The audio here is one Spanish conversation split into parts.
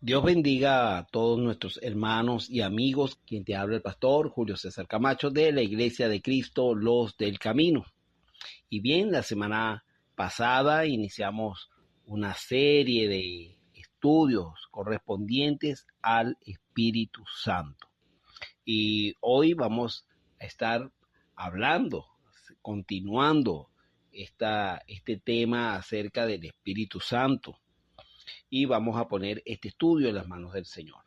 Dios bendiga a todos nuestros hermanos y amigos. Quien te habla el pastor Julio César Camacho de la Iglesia de Cristo, Los del Camino. Y bien, la semana pasada iniciamos una serie de estudios correspondientes al Espíritu Santo. Y hoy vamos a estar hablando, continuando este tema acerca del Espíritu Santo. Y vamos a poner este estudio en las manos del Señor.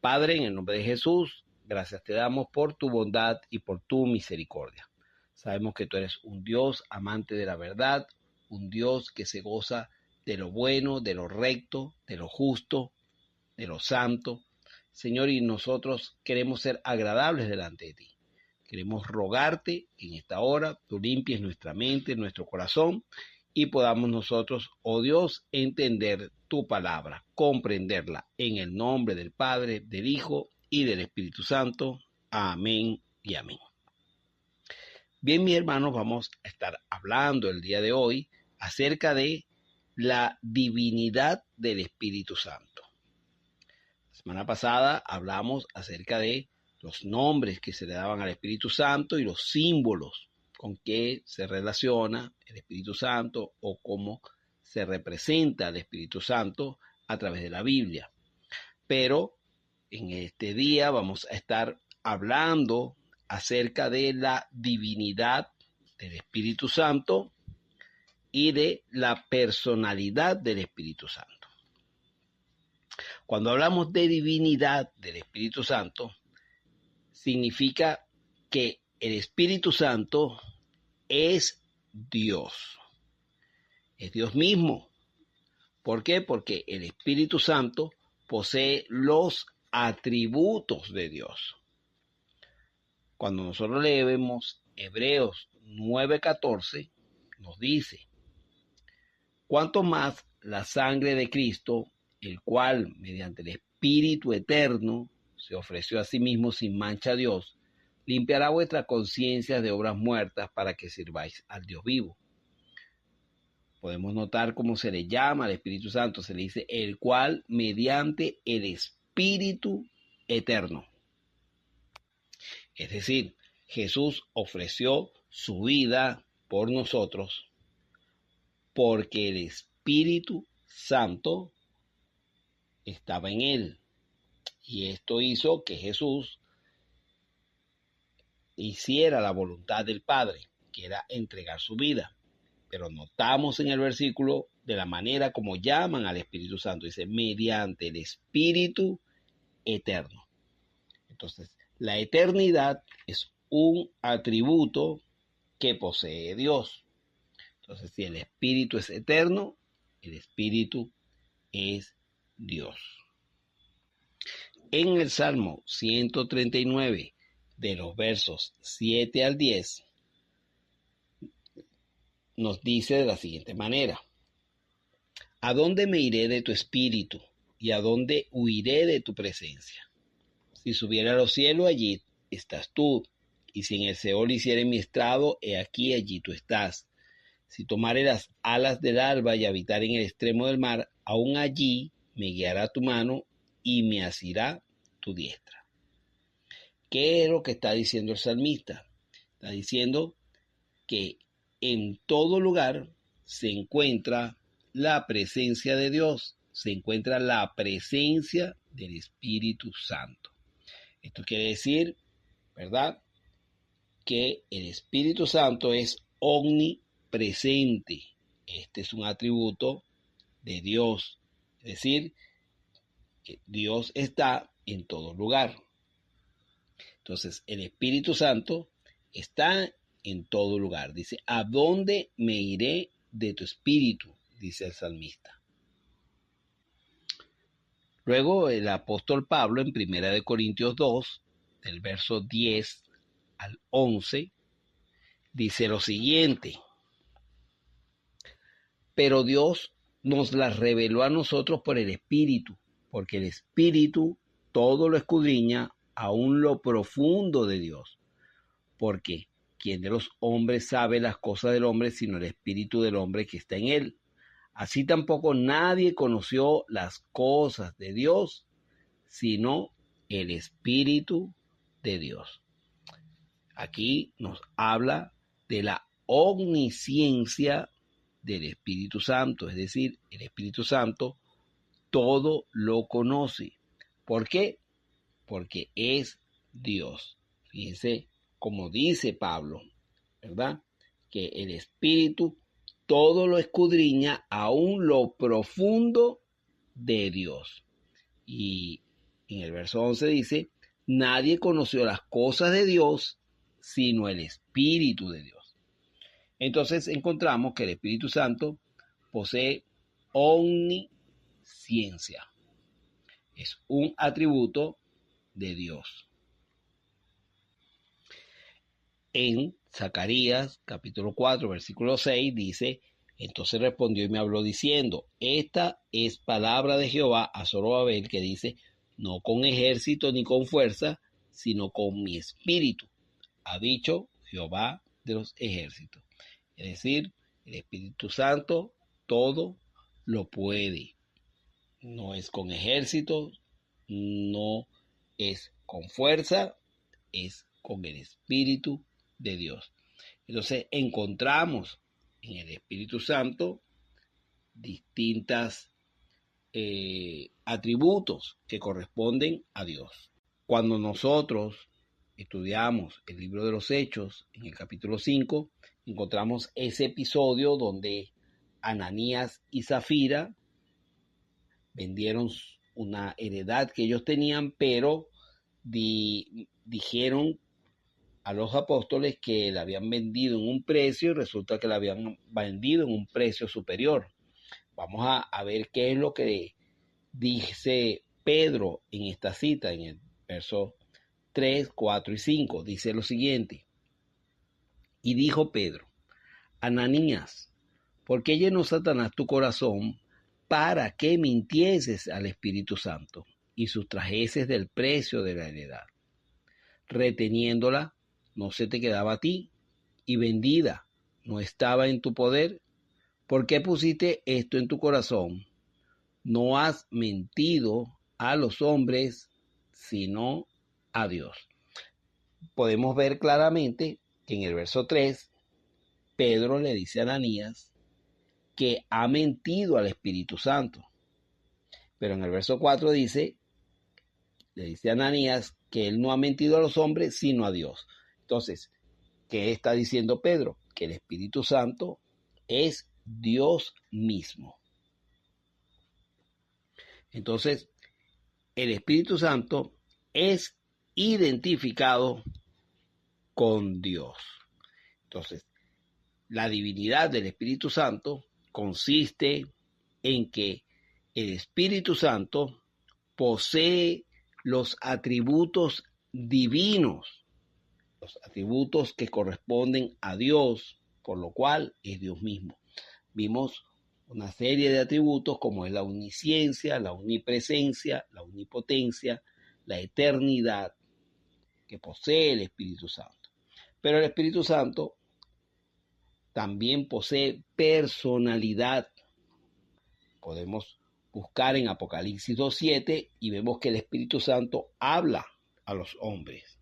Padre, en el nombre de Jesús, gracias te damos por tu bondad y por tu misericordia. Sabemos que tú eres un Dios amante de la verdad, un Dios que se goza de lo bueno, de lo recto, de lo justo, de lo santo. Señor, y nosotros queremos ser agradables delante de ti. Queremos rogarte que en esta hora tú limpies nuestra mente, nuestro corazón, y podamos nosotros, oh Dios, entender tu palabra, comprenderla en el nombre del Padre, del Hijo y del Espíritu Santo. Amén y amén. Bien, mis hermanos, vamos a estar hablando el día de hoy acerca de la divinidad del Espíritu Santo. La semana pasada hablamos acerca de los nombres que se le daban al Espíritu Santo y los símbolos con que se relaciona el Espíritu Santo o cómo se representa el Espíritu Santo a través de la Biblia. Pero en este día vamos a estar hablando acerca de la divinidad del Espíritu Santo y de la personalidad del Espíritu Santo. Cuando hablamos de divinidad del Espíritu Santo, significa que el Espíritu Santo es Dios. Es Dios mismo. ¿Por qué? Porque el Espíritu Santo posee los atributos de Dios. Cuando nosotros leemos Hebreos 9:14, nos dice: cuanto más la sangre de Cristo, el cual mediante el Espíritu eterno se ofreció a sí mismo sin mancha a Dios, limpiará vuestras conciencias de obras muertas para que sirváis al Dios vivo. Podemos notar cómo se le llama al Espíritu Santo. Se le dice el cual mediante el Espíritu eterno. Es decir, Jesús ofreció su vida por nosotros porque el Espíritu Santo estaba en él. Y esto hizo que Jesús hiciera la voluntad del Padre, que era entregar su vida. Pero notamos en el versículo de la manera como llaman al Espíritu Santo. Dice, mediante el Espíritu eterno. Entonces, la eternidad es un atributo que posee Dios. Entonces, si el Espíritu es eterno, el Espíritu es Dios. En el Salmo 139, de los versos 7 al 10, nos dice de la siguiente manera: ¿a dónde me iré de tu espíritu? ¿Y a dónde huiré de tu presencia? Si subiera a los cielos, allí estás tú. Y si en el Seol hiciere mi estrado, he aquí, allí tú estás. Si tomare las alas del alba y habitar en el extremo del mar, aún allí me guiará tu mano y me asirá tu diestra. ¿Qué es lo que está diciendo el salmista? Está diciendo que en todo lugar se encuentra la presencia de Dios, se encuentra la presencia del Espíritu Santo. Esto quiere decir, ¿verdad?, que el Espíritu Santo es omnipresente. Este es un atributo de Dios, es decir, que Dios está en todo lugar. Entonces, el Espíritu Santo está en todo lugar. Dice, ¿a dónde me iré de tu espíritu?, dice el salmista. Luego el apóstol Pablo en 1 Corintios 2, del verso 10 al 11, dice lo siguiente: pero Dios nos las reveló a nosotros por el Espíritu, porque el Espíritu todo lo escudriña, aún lo profundo de Dios. Porque ¿quién de los hombres sabe las cosas del hombre sino el Espíritu del hombre que está en él? Así tampoco nadie conoció las cosas de Dios, sino el Espíritu de Dios. Aquí nos habla de la omnisciencia del Espíritu Santo, es decir, el Espíritu Santo todo lo conoce. ¿Por qué? Porque es Dios. Fíjense, como dice Pablo, ¿verdad? Que el Espíritu todo lo escudriña, aún lo profundo de Dios. Y en el verso 11 dice, nadie conoció las cosas de Dios, sino el Espíritu de Dios. Entonces encontramos que el Espíritu Santo posee omnisciencia. Es un atributo de Dios. En Zacarías capítulo 4 versículo 6 dice, entonces respondió y me habló diciendo, esta es palabra de Jehová a Zorobabel que dice, no con ejército ni con fuerza, sino con mi espíritu, ha dicho Jehová de los ejércitos. Es decir, el Espíritu Santo todo lo puede. No es con ejército, no es con fuerza, es con el Espíritu de Dios. Entonces encontramos en el Espíritu Santo distintas atributos que corresponden a Dios. Cuando nosotros estudiamos el libro de los Hechos, en el capítulo 5, encontramos ese episodio donde Ananías y Zafira vendieron una heredad que ellos tenían, pero dijeron a los apóstoles que la habían vendido en un precio y resulta que la habían vendido en un precio superior. Vamos a ver qué es lo que dice Pedro en esta cita, en el verso 3, 4 y 5. Dice lo siguiente, y dijo Pedro, Ananías, ¿por qué llenó Satanás tu corazón para que mintieses al Espíritu Santo y sustrajeses del precio de la heredad? Reteniéndola, no se te quedaba a ti, y vendida, no estaba en tu poder. ¿Por qué pusiste esto en tu corazón? No has mentido a los hombres, sino a Dios. Podemos ver claramente que en el verso 3, Pedro le dice a Ananías que ha mentido al Espíritu Santo. Pero en el verso 4 le dice a Ananías que él no ha mentido a los hombres, sino a Dios. Entonces, ¿qué está diciendo Pedro? Que el Espíritu Santo es Dios mismo. Entonces, el Espíritu Santo es identificado con Dios. Entonces, la divinidad del Espíritu Santo consiste en que el Espíritu Santo posee los atributos divinos, los atributos que corresponden a Dios, por lo cual es Dios mismo. Vimos una serie de atributos como es la omnisciencia, la omnipresencia, la omnipotencia, la eternidad que posee el Espíritu Santo. Pero el Espíritu Santo también posee personalidad. Podemos buscar en Apocalipsis 2:7 y vemos que el Espíritu Santo habla a los hombres.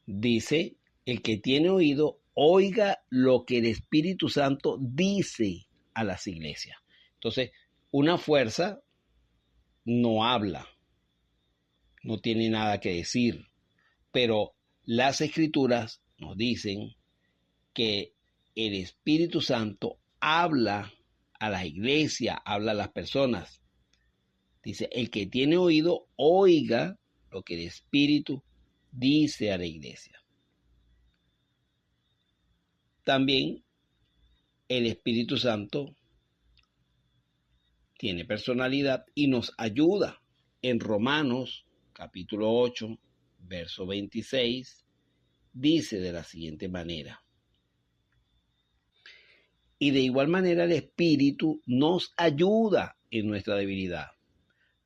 Dice, el que tiene oído, oiga lo que el Espíritu Santo dice a las iglesias. Entonces, una fuerza no habla, no tiene nada que decir, pero las Escrituras nos dicen que el Espíritu Santo habla a la iglesia, habla a las personas. Dice, el que tiene oído, oiga lo que el Espíritu dice a la iglesia. También el Espíritu Santo tiene personalidad y nos ayuda. En Romanos capítulo 8, verso 26, dice de la siguiente manera. Y de igual manera el Espíritu nos ayuda en nuestra debilidad.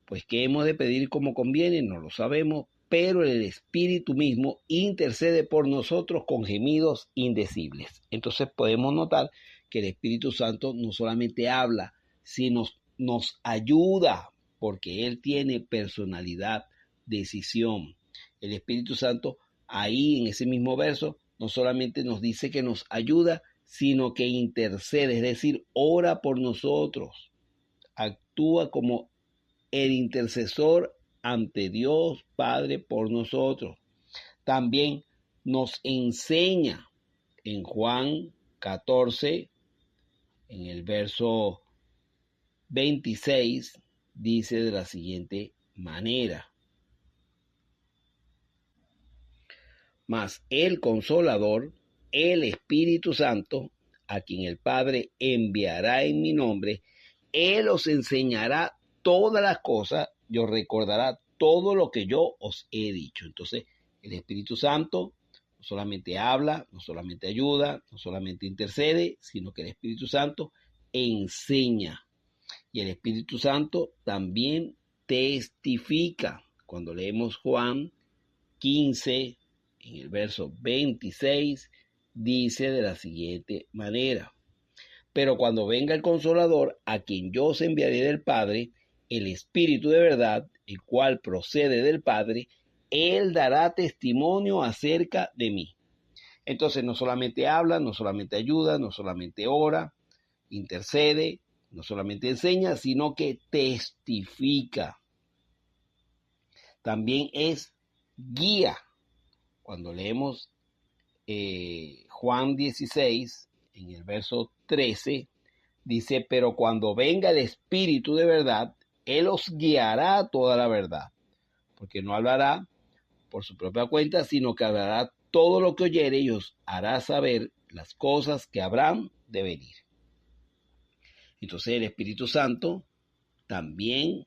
Pues ¿qué hemos de pedir como conviene? No lo sabemos, pero el Espíritu mismo intercede por nosotros con gemidos indecibles. Entonces podemos notar que el Espíritu Santo no solamente habla, sino nos ayuda, porque Él tiene personalidad, decisión. El Espíritu Santo, ahí en ese mismo verso, no solamente nos dice que nos ayuda, sino que intercede, es decir, ora por nosotros, actúa como el intercesor ante Dios Padre por nosotros. También nos enseña en Juan 14, en el verso 26, dice de la siguiente manera: mas el Consolador, el Espíritu Santo, a quien el Padre enviará en mi nombre, Él os enseñará todas las cosas y os recordará todo lo que yo os he dicho. Entonces, el Espíritu Santo no solamente habla, no solamente ayuda, no solamente intercede, sino que el Espíritu Santo enseña. Y el Espíritu Santo también testifica. Cuando leemos Juan 15, en el verso 26, dice de la siguiente manera: pero cuando venga el Consolador, a quien yo os enviaré del Padre, el Espíritu de verdad, el cual procede del Padre, Él dará testimonio acerca de mí. Entonces no solamente habla, no solamente ayuda, no solamente ora, intercede, no solamente enseña, sino que testifica. También es guía. Cuando leemos Juan 16, en el verso 13, dice: pero cuando venga el Espíritu de verdad, Él os guiará a toda la verdad, porque no hablará por su propia cuenta, sino que hablará todo lo que oyere y os hará saber las cosas que habrán de venir. Entonces el Espíritu Santo también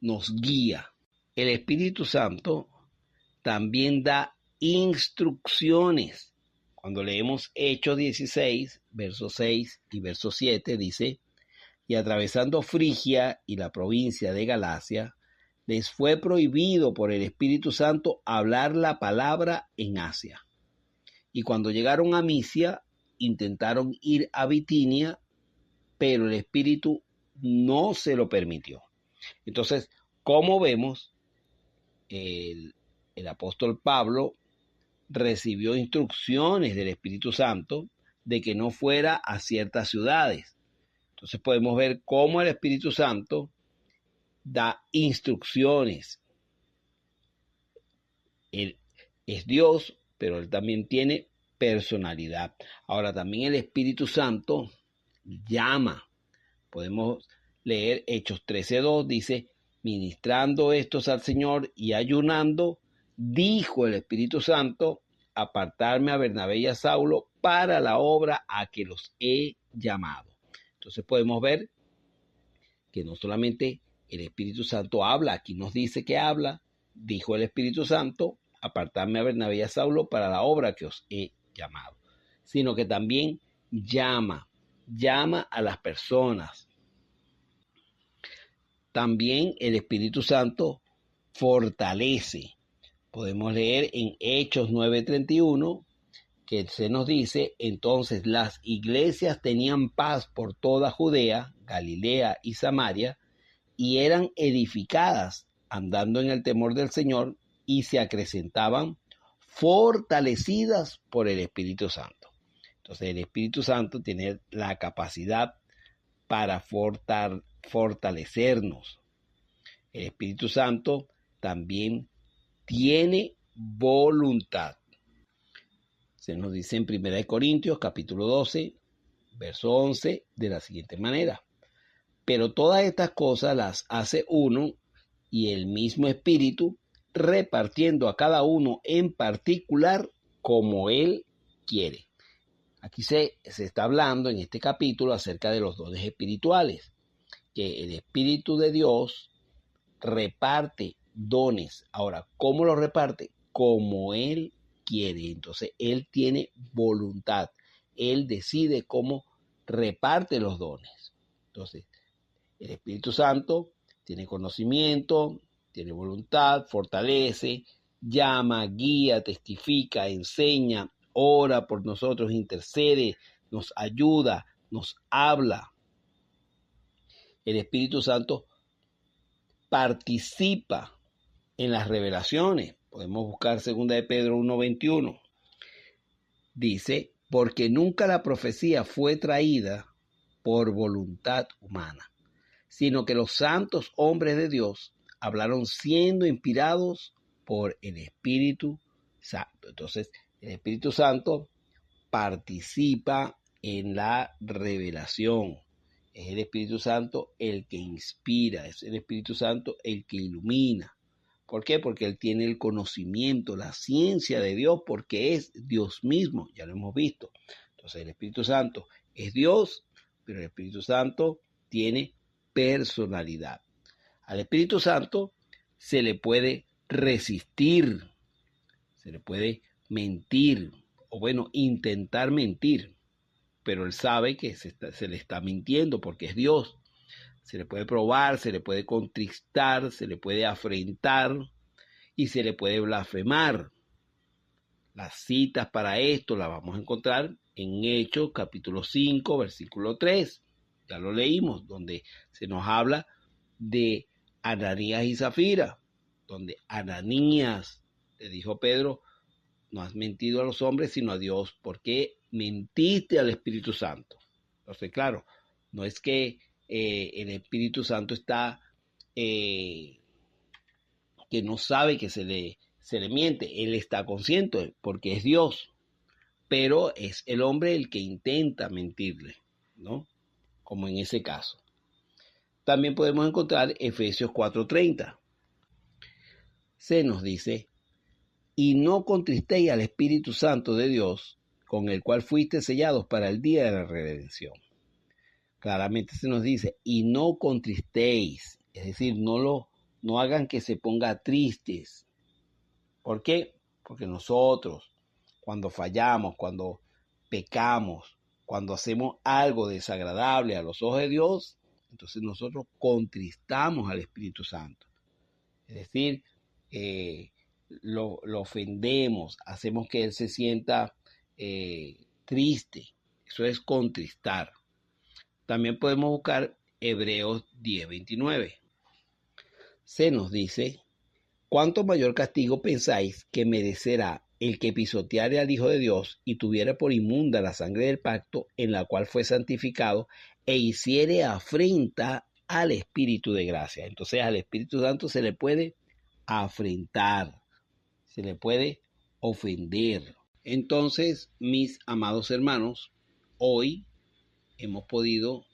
nos guía. El Espíritu Santo también da instrucciones. Cuando leemos Hechos 16, versos 6 y verso 7, dice: y atravesando Frigia y la provincia de Galacia, les fue prohibido por el Espíritu Santo hablar la palabra en Asia. Y cuando llegaron a Misia, intentaron ir a Bitinia, pero el Espíritu no se lo permitió. Entonces, como vemos, el apóstol Pablo recibió instrucciones del Espíritu Santo de que no fuera a ciertas ciudades. Entonces podemos ver cómo el Espíritu Santo da instrucciones. Él es Dios, pero Él también tiene personalidad. Ahora, también el Espíritu Santo llama. Podemos leer Hechos 13:2, dice: ministrando estos al Señor y ayunando, dijo el Espíritu Santo: apartarme a Bernabé y a Saulo para la obra a que los he llamado. Entonces podemos ver que no solamente el Espíritu Santo habla, aquí nos dice que habla, dijo el Espíritu Santo: apartarme a Bernabé y a Saulo para la obra que os he llamado, sino que también llama a las personas. También el Espíritu Santo fortalece. Podemos leer en Hechos 9:31 que se nos dice: entonces las iglesias tenían paz por toda Judea, Galilea y Samaria, y eran edificadas andando en el temor del Señor, y se acrecentaban fortalecidas por el Espíritu Santo. Entonces el Espíritu Santo tiene la capacidad para fortalecernos. El Espíritu Santo también tiene voluntad. Se nos dice en 1 Corintios capítulo 12, verso 11, de la siguiente manera: pero todas estas cosas las hace uno y el mismo Espíritu, repartiendo a cada uno en particular como Él quiere. Aquí se está hablando en este capítulo acerca de los dones espirituales, que el Espíritu de Dios reparte dones. Ahora, ¿cómo los reparte? Como Él quiere. Entonces, Él tiene voluntad. Él decide cómo reparte los dones. Entonces, el Espíritu Santo tiene conocimiento, tiene voluntad, fortalece, llama, guía, testifica, enseña, ora por nosotros, intercede, nos ayuda, nos habla. El Espíritu Santo participa en las revelaciones. Podemos buscar 2 de Pedro 1:21. Dice, porque nunca la profecía fue traída por voluntad humana, sino que los santos hombres de Dios hablaron siendo inspirados por el Espíritu Santo. Entonces, el Espíritu Santo participa en la revelación. Es el Espíritu Santo el que inspira, es el Espíritu Santo el que ilumina. ¿Por qué? Porque Él tiene el conocimiento, la ciencia de Dios, porque es Dios mismo, ya lo hemos visto. Entonces el Espíritu Santo es Dios, pero el Espíritu Santo tiene personalidad. Al Espíritu Santo se le puede resistir, se le puede mentir, o bueno, intentar mentir, pero Él sabe que se le está mintiendo porque es Dios. Se le puede probar, se le puede contristar, se le puede afrentar y se le puede blasfemar. Las citas para esto las vamos a encontrar en Hechos capítulo 5, versículo 3. Ya lo leímos, donde se nos habla de Ananías y Zafira, donde Ananías le dijo a Pedro, no has mentido a los hombres sino a Dios, porque mentiste al Espíritu Santo. Entonces, claro, no es que el Espíritu Santo está que no sabe que se le miente. Él está consciente porque es Dios, pero es el hombre el que intenta mentirle, ¿no? Como en ese caso. También podemos encontrar Efesios 4:30. Se nos dice, y no contristéis al Espíritu Santo de Dios, con el cual fuiste sellados para el día de la redención. Claramente se nos dice, y no contristéis, es decir, no hagan que se ponga tristes. ¿Por qué? Porque nosotros, cuando fallamos, cuando pecamos, cuando hacemos algo desagradable a los ojos de Dios, entonces nosotros contristamos al Espíritu Santo. Es decir, lo ofendemos, hacemos que Él se sienta triste. Eso es contristar. También podemos buscar Hebreos 10:29. Se nos dice, ¿cuánto mayor castigo pensáis que merecerá el que pisoteare al Hijo de Dios y tuviera por inmunda la sangre del pacto en la cual fue santificado e hiciere afrenta al Espíritu de gracia? Entonces al Espíritu Santo se le puede afrentar, se le puede ofender. Entonces, mis amados hermanos, hoy hemos podido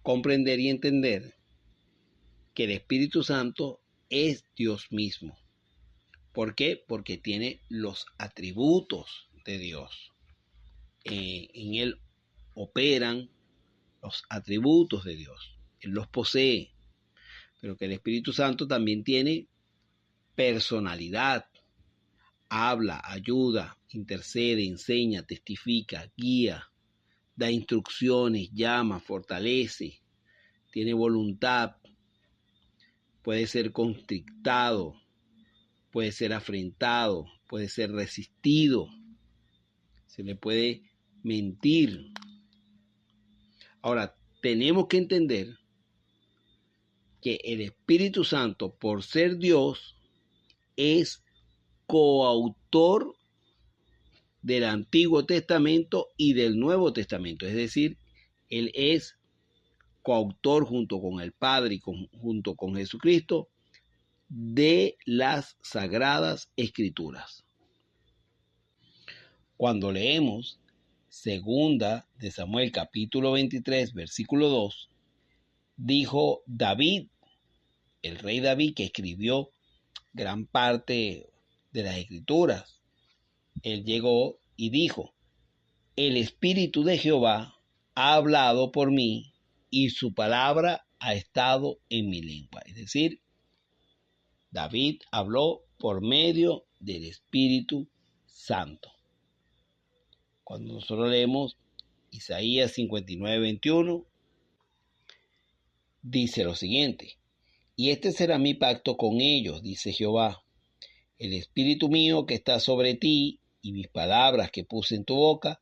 comprender y entender que el Espíritu Santo es Dios mismo. ¿Por qué? Porque tiene los atributos de Dios. En Él operan los atributos de Dios. Él los posee. Pero que el Espíritu Santo también tiene personalidad. Habla, ayuda, intercede, enseña, testifica, guía, da instrucciones, llama, fortalece, tiene voluntad, puede ser constrictado, puede ser afrentado, puede ser resistido, se le puede mentir. Ahora, tenemos que entender que el Espíritu Santo, por ser Dios, es coautor del Antiguo Testamento y del Nuevo Testamento. Es decir, Él es coautor junto con el Padre y junto con Jesucristo de las Sagradas Escrituras. Cuando leemos 2 de Samuel capítulo 23, versículo 2, dijo David, el rey David, que escribió gran parte de las Escrituras. Él llegó y dijo, el Espíritu de Jehová ha hablado por mí y su palabra ha estado en mi lengua. Es decir, David habló por medio del Espíritu Santo. Cuando nosotros leemos Isaías 59:21, dice lo siguiente, y este será mi pacto con ellos, dice Jehová, el Espíritu mío que está sobre ti y mis palabras que puse en tu boca,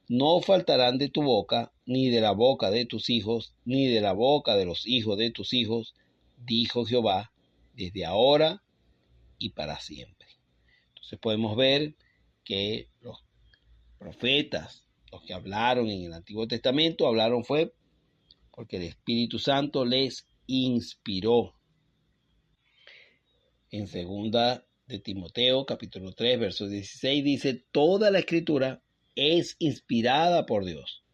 no faltarán de tu boca, ni de la boca de tus hijos, ni de la boca de los hijos de tus hijos, dijo Jehová, desde ahora y para siempre. Entonces podemos ver que los profetas, los que hablaron en el Antiguo Testamento, hablaron fue porque el Espíritu Santo les inspiró. En segunda de Timoteo, capítulo 3, verso 16, dice, toda la Escritura es inspirada por Dios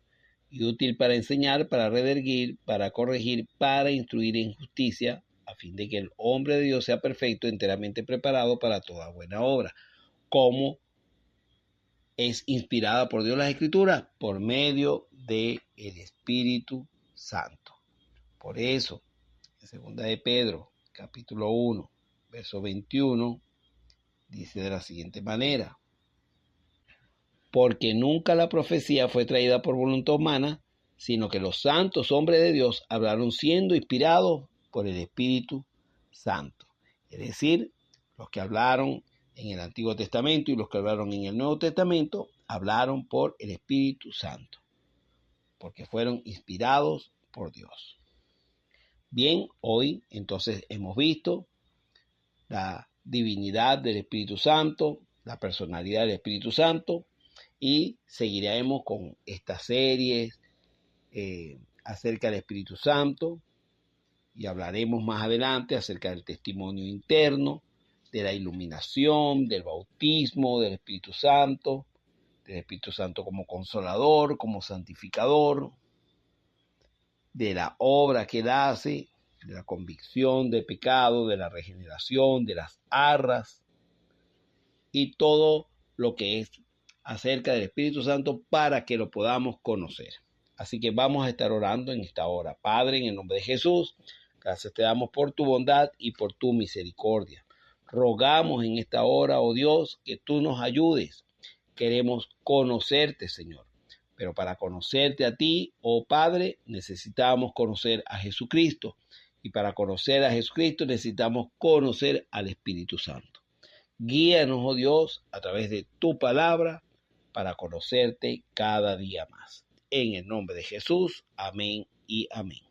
y útil para enseñar, para redarguir, para corregir, para instruir en justicia, a fin de que el hombre de Dios sea perfecto, enteramente preparado para toda buena obra. ¿Cómo es inspirada por Dios las Escrituras? Por medio del Espíritu Santo. Por eso, en segunda de Pedro, capítulo 1, verso 21, dice de la siguiente manera, porque nunca la profecía fue traída por voluntad humana, sino que los santos hombres de Dios hablaron siendo inspirados por el Espíritu Santo. Es decir, los que hablaron en el Antiguo Testamento y los que hablaron en el Nuevo Testamento, hablaron por el Espíritu Santo, porque fueron inspirados por Dios. Bien, hoy entonces hemos visto la divinidad del Espíritu Santo, la personalidad del Espíritu Santo, y seguiremos con estas series acerca del Espíritu Santo y hablaremos más adelante acerca del testimonio interno, de la iluminación, del bautismo del Espíritu Santo como consolador, como santificador, de la obra que él hace, de la convicción de pecado, de la regeneración, de las arras y todo lo que es acerca del Espíritu Santo para que lo podamos conocer. Así que vamos a estar orando en esta hora. Padre, en el nombre de Jesús, gracias te damos por tu bondad y por tu misericordia. Rogamos en esta hora, oh Dios, que tú nos ayudes. Queremos conocerte, Señor. Pero para conocerte a ti, oh Padre, necesitamos conocer a Jesucristo. Y para conocer a Jesucristo necesitamos conocer al Espíritu Santo. Guíanos, oh Dios, a través de tu palabra para conocerte cada día más. En el nombre de Jesús, amén y amén.